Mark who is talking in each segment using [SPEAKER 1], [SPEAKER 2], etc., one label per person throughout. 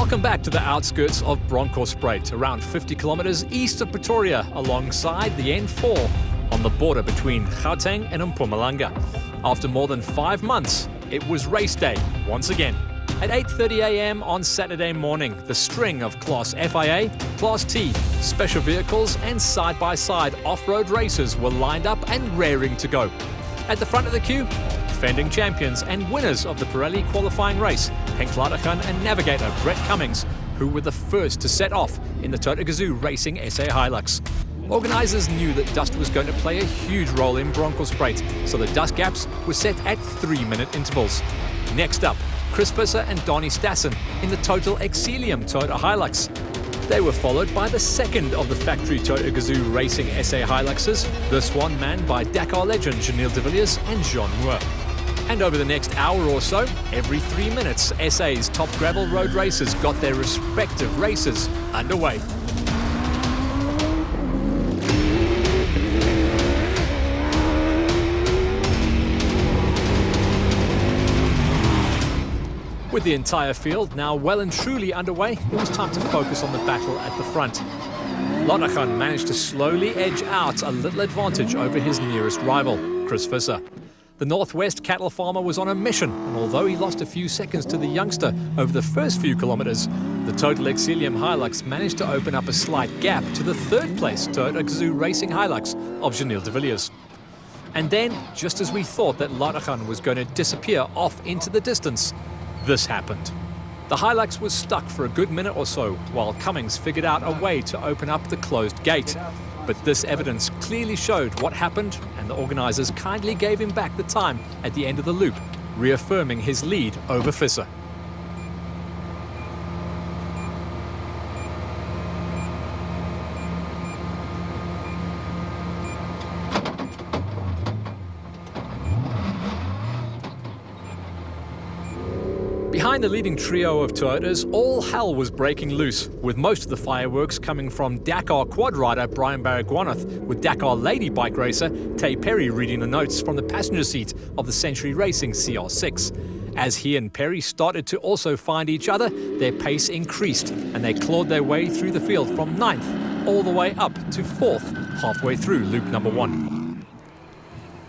[SPEAKER 1] Welcome back to the outskirts of Bronkhorstspruit, around 50 kilometers east of Pretoria, alongside the N4 on the border between Gauteng and Mpumalanga. After more than 5 months, it was race day once again. At 8:30 a.m. on Saturday morning, the string of Class FIA, Class T, special vehicles and side-by-side off-road races were lined up and raring to go. At the front of the queue, defending champions and winners of the Pirelli qualifying race, Henk Ladergan and navigator Brett Cummings, who were the first to set off in the Toyota Gazoo Racing SA Hilux. Organisers knew that dust was going to play a huge role in Bronkhorstspruit, so the dust gaps were set at 3-minute intervals. Next up, Chris Visser and Donnie Stassen in the Total Exilium Toyota Hilux. They were followed by the second of the factory Toyota Gazoo Racing SA Hiluxes, this one manned by Dakar legend Janelle de Villiers and Jean Moore. And over the next hour or so, every 3 minutes, SA's top gravel road racers got their respective races underway. With the entire field now well and truly underway, it was time to focus on the battle at the front. Ladergan managed to slowly edge out a little advantage over his nearest rival, Chris Visser. The Northwest cattle farmer was on a mission, and although he lost a few seconds to the youngster over the first few kilometers, the Total Exilium Hilux managed to open up a slight gap to the third place Toyota Gazoo Racing Hilux of Janelle de Villiers. And then, just as we thought that Ladergan was going to disappear off into the distance, this happened. The Hilux was stuck for a good minute or so while Cummings figured out a way to open up the closed gate. But this evidence clearly showed what happened, and the organisers kindly gave him back the time at the end of the loop, reaffirming his lead over Visser. Behind the leading trio of Toyotas, all hell was breaking loose, with most of the fireworks coming from Dakar quad rider Brian Baragwanath, with Dakar lady bike racer Tay Perry reading the notes from the passenger seat of the Century Racing CR6. As he and Perry started to also find each other, their pace increased, and they clawed their way through the field from 9th all the way up to 4th, halfway through loop number 1.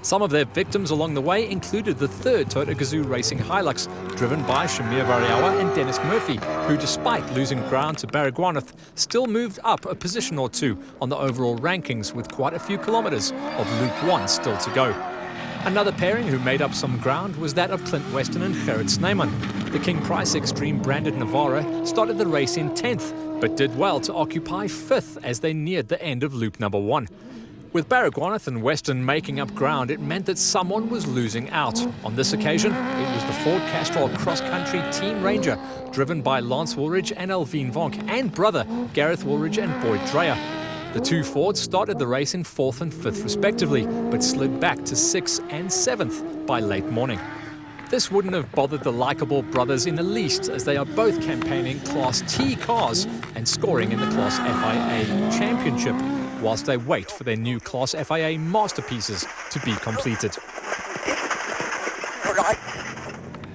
[SPEAKER 1] Some of their victims along the way included the third Toyota Gazoo Racing Hilux, driven by Shamir Variawa and Dennis Murphy, who, despite losing ground to Baragwanath, still moved up a position or two on the overall rankings with quite a few kilometres of Loop 1 still to go. Another pairing who made up some ground was that of Clint Weston and Gerrit Snyman. The King Price Extreme branded Navarra started the race in 10th, but did well to occupy 5th as they neared the end of Loop number 1. With Baragwanath and Weston making up ground, it meant that someone was losing out. On this occasion, it was the Ford Castrol Cross Country Team Ranger, driven by Lance Woolridge and Alvin Vonk, and brother Gareth Woolridge and Boyd Dreyer. The two Fords started the race in 4th and 5th respectively, but slid back to 6th and 7th by late morning. This wouldn't have bothered the likeable brothers in the least, as they are both campaigning Class T cars and scoring in the Class FIA Championship, whilst they wait for their new Class FIA masterpieces to be completed.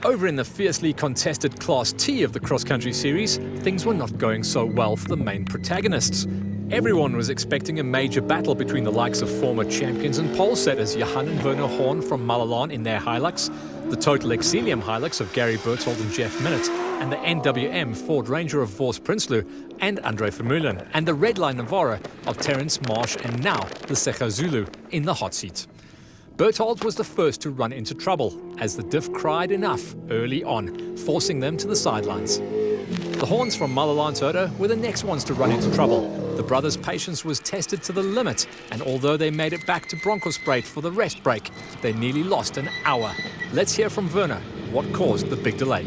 [SPEAKER 1] Over in the fiercely contested Class T of the cross-country series, things were not going so well for the main protagonists. Everyone was expecting a major battle between the likes of former champions and pole setters Johan and Werner Horn from Malalan in their Hilux, the Total Exilium Hilux of Gary Berthold and Jeff Minott, and the NWM Ford Ranger of Vos Prinsloo and Andre Vermeulen, and the Redline Navara of Terence Marsh, and now the Secha Zulu in the hot seat. Berthold was the first to run into trouble, as the diff cried enough early on, forcing them to the sidelines. The Horns from Malalan Toyota were the next ones to run into trouble. The brothers' patience was tested to the limit, and although they made it back to Bronkhorstspruit for the rest break, they nearly lost an hour. Let's hear from Werner what caused the big delay.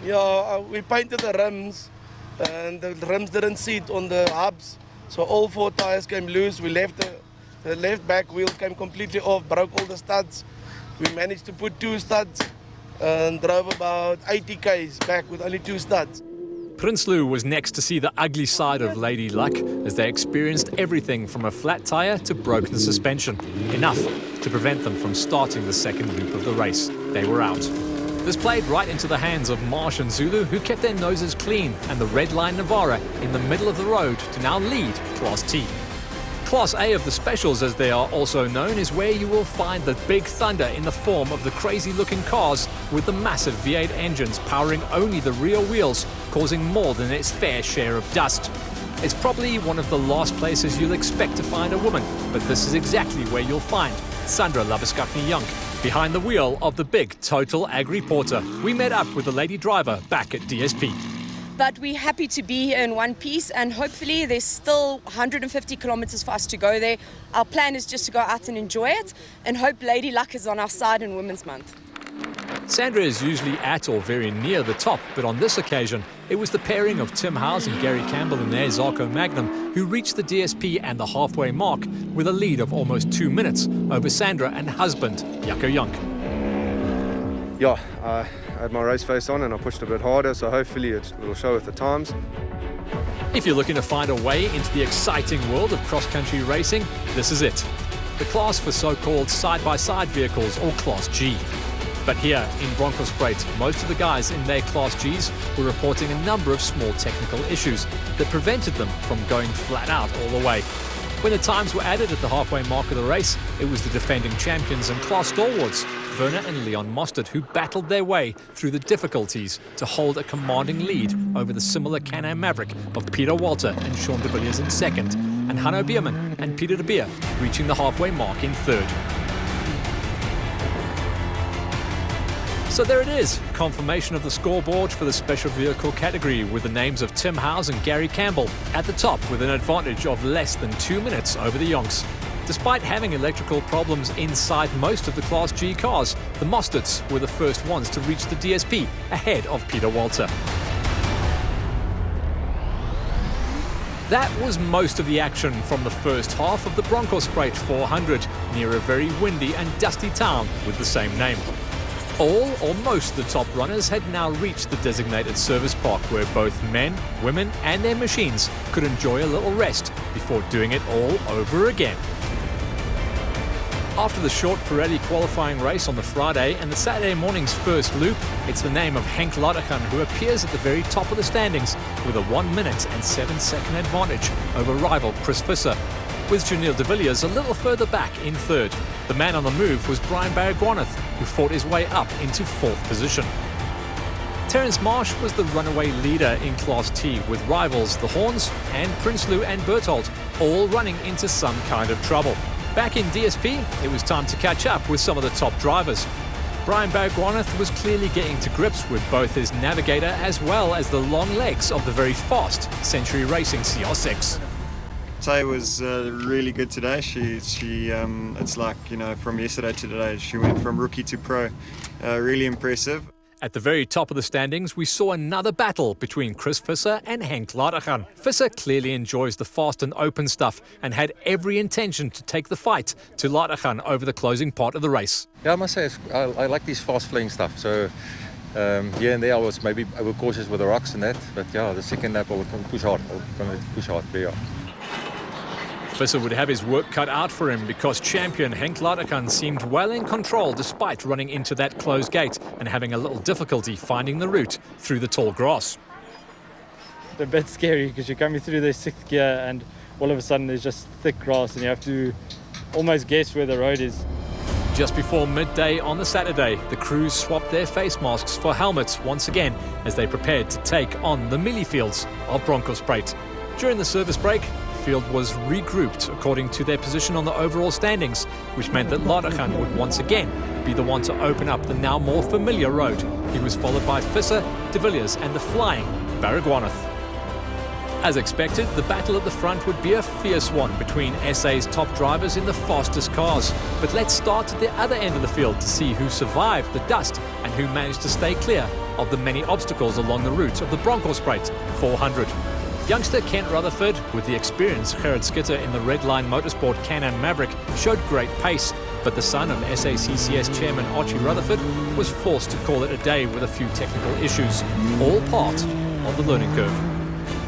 [SPEAKER 2] Yeah, we painted the rims, and the rims didn't sit on the hubs, so all 4 tires came loose. We left the left back wheel came completely off, broke all the studs. We managed to put 2 studs and drove about 80 k's back with only 2 studs.
[SPEAKER 1] Prinsloo was next to see the ugly side of Lady Luck, as they experienced everything from a flat tyre to broken suspension, enough to prevent them from starting the second loop of the race. They were out. This played right into the hands of Marsh and Zulu, who kept their noses clean, and the Red Line Navara in the middle of the road to now lead Class T. Class A of the Specials, as they are also known, is where you will find the big thunder in the form of the crazy-looking cars with the massive V8 engines powering only the rear wheels, causing more than its fair share of dust. It's probably one of the last places you'll expect to find a woman, but this is exactly where you'll find Sandra Labuskakny-Young, behind the wheel of the big Total Agri Porter. We met up with the lady driver back at DSP.
[SPEAKER 3] But we're happy to be here in one piece, and hopefully there's still 150 kilometers for us to go there. Our plan is just to go out and enjoy it and hope Lady Luck is on our side in Women's Month.
[SPEAKER 1] Sandra is usually at or very near the top, but on this occasion it was the pairing of Tim Howes and Gary Campbell in their Zarko Magnum who reached the DSP and the halfway mark with a lead of almost 2 minutes over Sandra and husband Jaco Jonk.
[SPEAKER 4] Yeah, I had my race face on and I pushed a bit harder, so hopefully it will show with the times.
[SPEAKER 1] If you're looking to find a way into the exciting world of cross-country racing, this is it. The class for so-called side-by-side vehicles, or Class G. But here in Bronkhorstspruit, most of the guys in their Class Gs were reporting a number of small technical issues that prevented them from going flat out all the way. When the times were added at the halfway mark of the race, it was the defending champions and class stalwarts, Werner and Leon Mostert, who battled their way through the difficulties to hold a commanding lead over the similar Can-Am Maverick of Peter Walter and Sean de Villiers in second, and Hanno Bierman and Peter de Beer reaching the halfway mark in third. So there it is, confirmation of the scoreboard for the special vehicle category with the names of Tim Howes and Gary Campbell at the top with an advantage of less than 2 minutes over the Yonks. Despite having electrical problems inside most of the Class G cars, the Mosterts were the first ones to reach the DSP ahead of Peter Walter. That was most of the action from the first half of the Bronkhorstspruit 400 near a very windy and dusty town with the same name. All or most of the top runners had now reached the designated service park where both men, women and their machines could enjoy a little rest before doing it all over again. After the short Pirelli qualifying race on the Friday and the Saturday morning's first loop, it's the name of Henk Ladergan who appears at the very top of the standings with a 1 minute and 7 second advantage over rival Chris Visser, with Juniel de Villiers a little further back in third. The man on the move was Brian Baragwanath, who fought his way up into fourth position. Terence Marsh was the runaway leader in Class T, with rivals the Horns and Prinsloo and Berthold all running into some kind of trouble. Back in DSP, it was time to catch up with some of the top drivers. Brian Baragwanath was clearly getting to grips with both his navigator as well as the long legs of the very fast Century Racing CR6.
[SPEAKER 5] Tay was really good today. It's like, you know, from yesterday to today, she went from rookie to pro. Really impressive.
[SPEAKER 1] At the very top of the standings, we saw another battle between Chris Visser and Henk Ladergan. Visser clearly enjoys the fast and open stuff and had every intention to take the fight to Ladergan over the closing part of the race.
[SPEAKER 6] Yeah, I must say, I like these fast-flowing stuff. So here and there I was maybe overcautious with the rocks and that. But yeah, the second lap I was going to push hard. Very hard.
[SPEAKER 1] Visser would have his work cut out for him because champion Henk Ladergan seemed well in control despite running into that closed gate and having a little difficulty finding the route through the tall grass.
[SPEAKER 7] A bit scary because you're coming through the sixth gear and all of a sudden there's just thick grass and you have to almost guess where the road is.
[SPEAKER 1] Just before midday on the Saturday, the crews swapped their face masks for helmets once again as they prepared to take on the mealie fields of Bronkhorstspruit. During the service break, field was regrouped according to their position on the overall standings, which meant that Ladergan would once again be the one to open up the now more familiar road. He was followed by Visser, de Villiers and the flying Baragwanath. As expected, the battle at the front would be a fierce one between SA's top drivers in the fastest cars. But let's start at the other end of the field to see who survived the dust and who managed to stay clear of the many obstacles along the route of the Bronkhorstspruit 400. Youngster Kent Rutherford, with the experienced Gerard Skitter in the Red Line Motorsport Can-Am Maverick, showed great pace, but the son of SACCS chairman Archie Rutherford was forced to call it a day with a few technical issues, all part of the learning curve.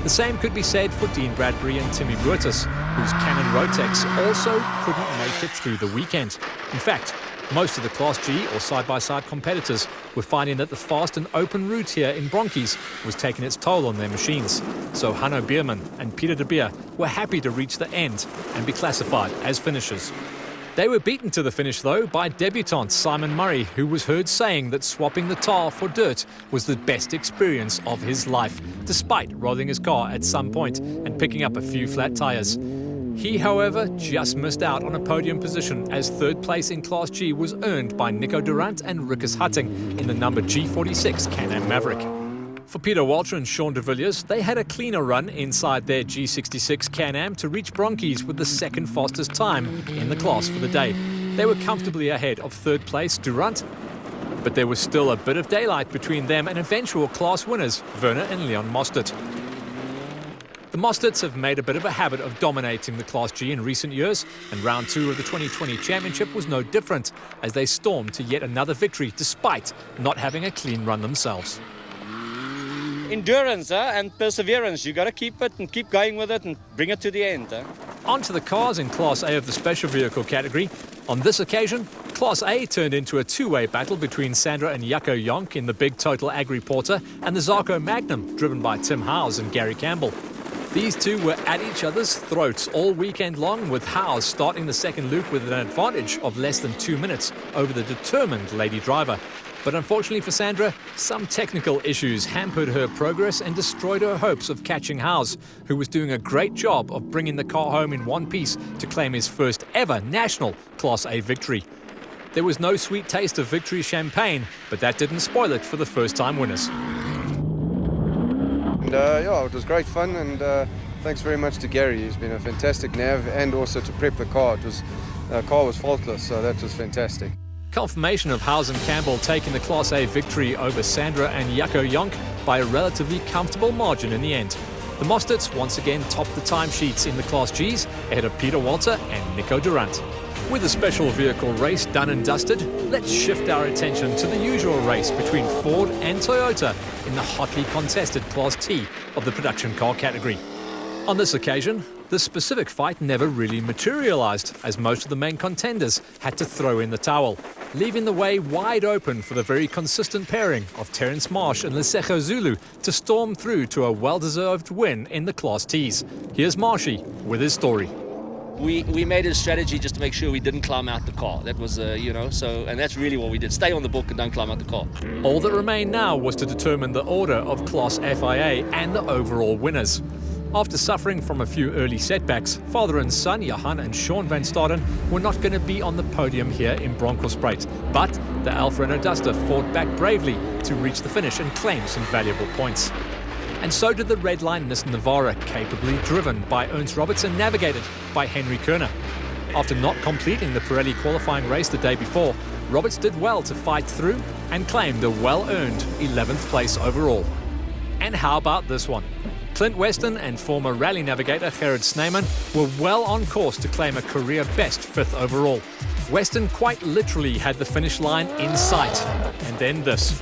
[SPEAKER 1] The same could be said for Dean Bradbury and Timmy Brutus, whose Canon Rotex also couldn't make it through the weekend. In fact, Most of the Class G or side-by-side competitors were finding that the fast and open route here in Bronkies was taking its toll on their machines. So Hanno Bierman and Peter de Beer were happy to reach the end and be classified as finishers. They were beaten to the finish, though, by debutant Simon Murray, who was heard saying that swapping the tar for dirt was the best experience of his life, despite rolling his car at some point and picking up a few flat tyres. He, however, just missed out on a podium position as third place in Class G was earned by Nico Durant and Rikus Hutting in the number G46 Can-Am Maverick. For Peter Walter and Sean de Villiers, they had a cleaner run inside their G66 Can-Am to reach Bronkies with the second fastest time in the class for the day. They were comfortably ahead of third place Durant, but there was still a bit of daylight between them and eventual class winners, Werner and Leon Mostert. The Mosterts have made a bit of a habit of dominating the Class G in recent years, and round 2 of the 2020 championship was no different, as they stormed to yet another victory despite not having a clean run themselves.
[SPEAKER 8] Endurance and perseverance. You got to keep it and keep going with it and bring it to the end.
[SPEAKER 1] On to the cars in Class A of the special vehicle category. On this occasion, Class A turned into a two-way battle between Sandra and Jaco Jonk in the big Total Agri Porter and the Zarco Magnum, driven by Tim Howes and Gary Campbell. These two were at each other's throats all weekend long, with Howes starting the second loop with an advantage of less than 2 minutes over the determined lady driver. But unfortunately for Sandra, some technical issues hampered her progress and destroyed her hopes of catching Howes, who was doing a great job of bringing the car home in one piece to claim his first ever national Class A victory. There was no sweet taste of victory champagne, but that didn't spoil it for the first-time winners.
[SPEAKER 4] And it was great fun, and thanks very much to Gary. He's been a fantastic nav, and also to prep the car. The car was faultless, so that was fantastic.
[SPEAKER 1] Confirmation of Howes and Campbell taking the Class A victory over Sandra and Jaco Jonk by a relatively comfortable margin in the end. The Mosterts once again topped the timesheets in the Class Gs ahead of Peter Walter and Nico Durant. With the special vehicle race done and dusted, let's shift our attention to the usual race between Ford and Toyota in the hotly contested Class T of the production car category. On this occasion, this specific fight never really materialized, as most of the main contenders had to throw in the towel, leaving the way wide open for the very consistent pairing of Terence Marsh and Lesego Zulu to storm through to a well-deserved win in the Class Ts. Here's Marshy with his story.
[SPEAKER 9] We made a strategy just to make sure we didn't climb out the car. That was, and that's really what we did. Stay on the book and don't climb out the car.
[SPEAKER 1] All that remained now was to determine the order of Class FIA and the overall winners. After suffering from a few early setbacks, father and son, Johan and Sean van Staden, were not going to be on the podium here in Bronkhorstspruit. But the Alfa Renault Duster fought back bravely to reach the finish and claim some valuable points. And so did the Redline Nissan Navara, capably driven by Ernst Roberts and navigated by Henry Kerner. After not completing the Pirelli qualifying race the day before, Roberts did well to fight through and claimed a well-earned 11th place overall. And how about this one? Clint Weston and former rally navigator Gerard Snyman were well on course to claim a career best 5th overall. Weston quite literally had the finish line in sight. And then this.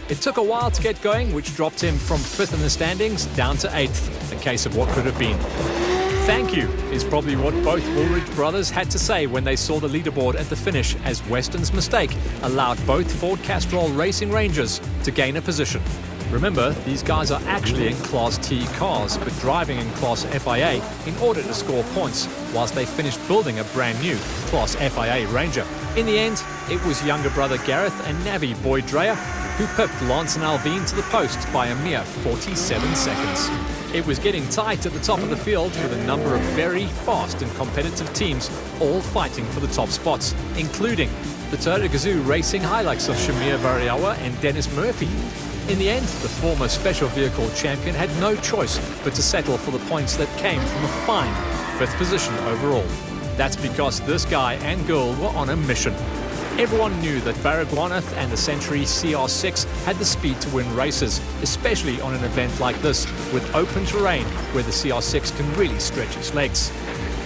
[SPEAKER 1] It took a while to get going, which dropped him from 5th in the standings down to 8th, a case of what could have been. Thank you is probably what both Woolridge brothers had to say when they saw the leaderboard at the finish, as Weston's mistake allowed both Ford Castrol Racing Rangers to gain a position. Remember, these guys are actually in Class T cars, but driving in Class FIA in order to score points, whilst they finished building a brand new Class FIA Ranger. In the end, it was younger brother Gareth and Navi Boyd Dreyer who pipped Lance and Alvin to the post by a mere 47 seconds. It was getting tight at the top of the field, with a number of very fast and competitive teams all fighting for the top spots, including the Toyota Gazoo Racing highlights of Shamir Variawa and Dennis Murphy. In the end, the former special vehicle champion had no choice but to settle for the points that came from a fine 5th position overall. That's because this guy and girl were on a mission. Everyone knew that Baragwanath and the Century CR6 had the speed to win races, especially on an event like this, with open terrain where the CR6 can really stretch its legs.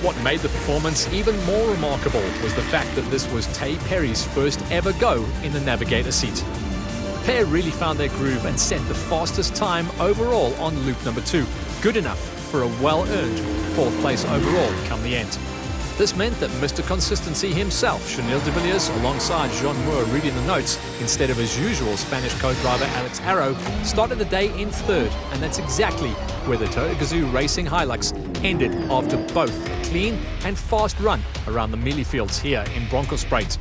[SPEAKER 1] What made the performance even more remarkable was the fact that this was Tay Perry's first ever go in the navigator seat. Pear really found their groove and set the fastest time overall on loop number 2, good enough for a well-earned 4th place overall come the end. This meant that Mr. Consistency himself, Chenille de Villiers, alongside Jean Moore reading the notes instead of his usual Spanish co-driver Alex Arrow, started the day in third, and that's exactly where the Toyota Gazoo Racing Hilux ended after both a clean and fast run around the mealie fields here in Bronkhorstspruit.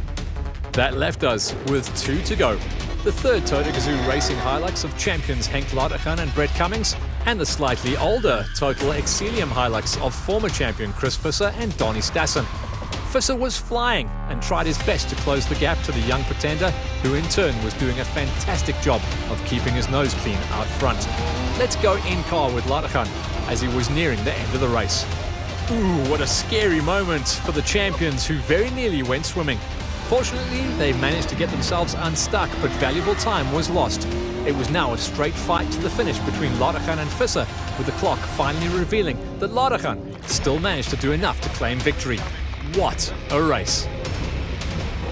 [SPEAKER 1] That left us with 2 to go. The third Toyota Gazoo Racing Hilux of champions Henk Latergan and Brett Cummings, and the slightly older Total Exilium Hilux of former champion Chris Visser and Donnie Stassen. Visser was flying and tried his best to close the gap to the young pretender, who in turn was doing a fantastic job of keeping his nose clean out front. Let's go in car with Latergan as he was nearing the end of the race. Ooh, what a scary moment for the champions who very nearly went swimming. Fortunately, they managed to get themselves unstuck, but valuable time was lost. It was now a straight fight to the finish between Latergan and Visser, with the clock finally revealing that Latergan still managed to do enough to claim victory. What a race!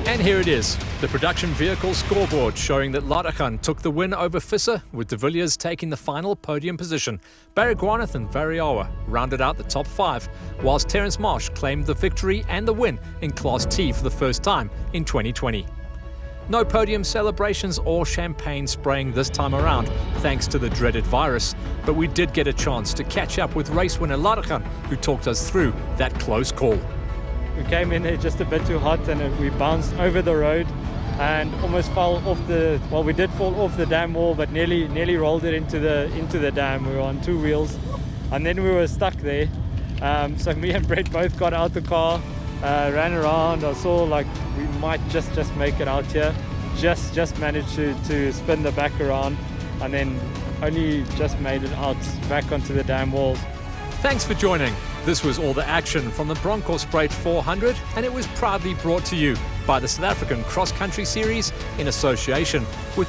[SPEAKER 1] And here it is, the production vehicle scoreboard showing that Latergan took the win over Visser, with de Villiers taking the final podium position. Baragwanath and Variawa rounded out the top 5, whilst Terence Marsh claimed the victory and the win in Class T for the first time in 2020. No podium celebrations or champagne spraying this time around, thanks to the dreaded virus, but we did get a chance to catch up with race winner Latergan, who talked us through that close call.
[SPEAKER 7] We came in there just a bit too hot and we bounced over the road and almost fell off the, well, we did fall off the dam wall, but nearly rolled it into the dam. We were on 2 wheels and then we were stuck there. So me and Brett both got out the car, ran around. I saw like we might just make it out here. Just managed to spin the back around and then only just made it out back onto the dam walls.
[SPEAKER 1] Thanks for joining. This was all the action from the Bronkhorstspruit 400, and it was proudly brought to you by the South African Cross Country Series in association with